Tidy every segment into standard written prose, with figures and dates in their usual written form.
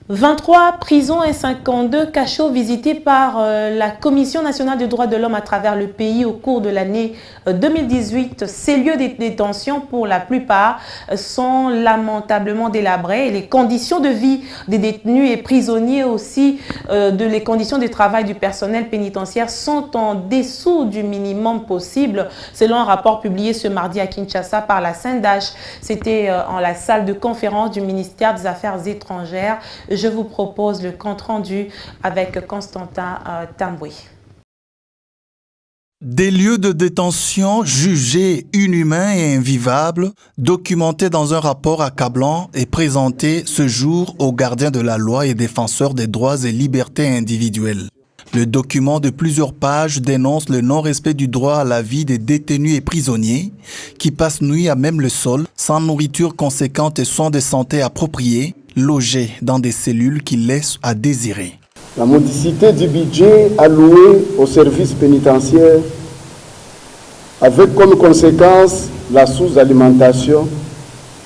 23 prisons et 52 cachots visités par la Commission nationale des droits de l'homme à travers le pays au cours de l'année 2018. Ces lieux de détention, pour la plupart, sont lamentablement délabrés. Et les conditions de vie des détenus et prisonniers aussi, les conditions de travail du personnel pénitentiaire sont en dessous du minimum possible, selon un rapport publié ce mardi à Kinshasa par la CNDH. C'était en la salle de conférence du ministère des Affaires étrangères. Je vous propose le compte-rendu avec Constantin Tamboué. Des lieux de détention jugés inhumains et invivables, documentés dans un rapport accablant et présentés ce jour aux gardiens de la loi et défenseurs des droits et libertés individuelles. Le document de plusieurs pages dénonce le non-respect du droit à la vie des détenus et prisonniers qui passent nuit à même le sol, sans nourriture conséquente et soins de santé appropriés, logés dans des cellules qui laissent à désirer. La modicité du budget alloué aux services pénitentiaires avec comme conséquence la sous-alimentation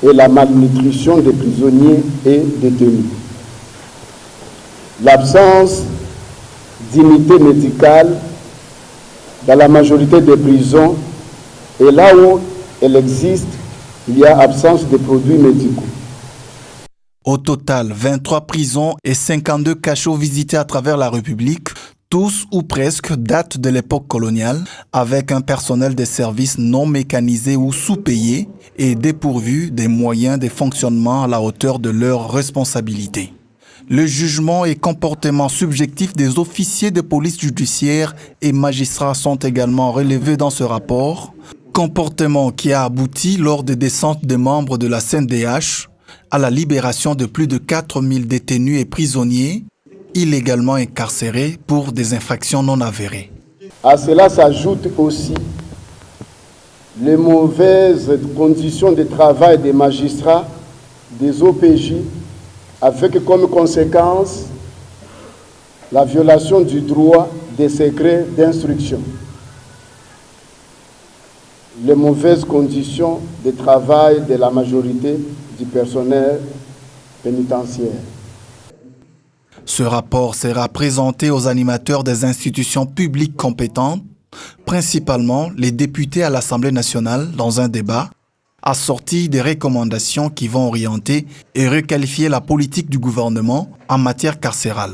et la malnutrition des prisonniers et détenus. L'absence d'unité médicale dans la majorité des prisons et là où elle existe, il y a absence de produits médicaux. Au total, 23 prisons et 52 cachots visités à travers la République, tous ou presque datent de l'époque coloniale, avec un personnel de services non mécanisé ou sous-payé et dépourvu des moyens de fonctionnement à la hauteur de leurs responsabilités. Le jugement et comportement subjectif des officiers de police judiciaire et magistrats sont également relevés dans ce rapport, comportement qui a abouti lors des descentes des membres de la CNDH à la libération de plus de 4000 détenus et prisonniers illégalement incarcérés pour des infractions non avérées. À cela s'ajoutent aussi les mauvaises conditions de travail des magistrats, des OPJ, avec comme conséquence la violation du droit des secrets d'instruction. Les mauvaises conditions de travail de la majorité du personnel pénitentiaire. Ce rapport sera présenté aux animateurs des institutions publiques compétentes, principalement les députés à l'Assemblée nationale, dans un débat, assorti des recommandations qui vont orienter et requalifier la politique du gouvernement en matière carcérale.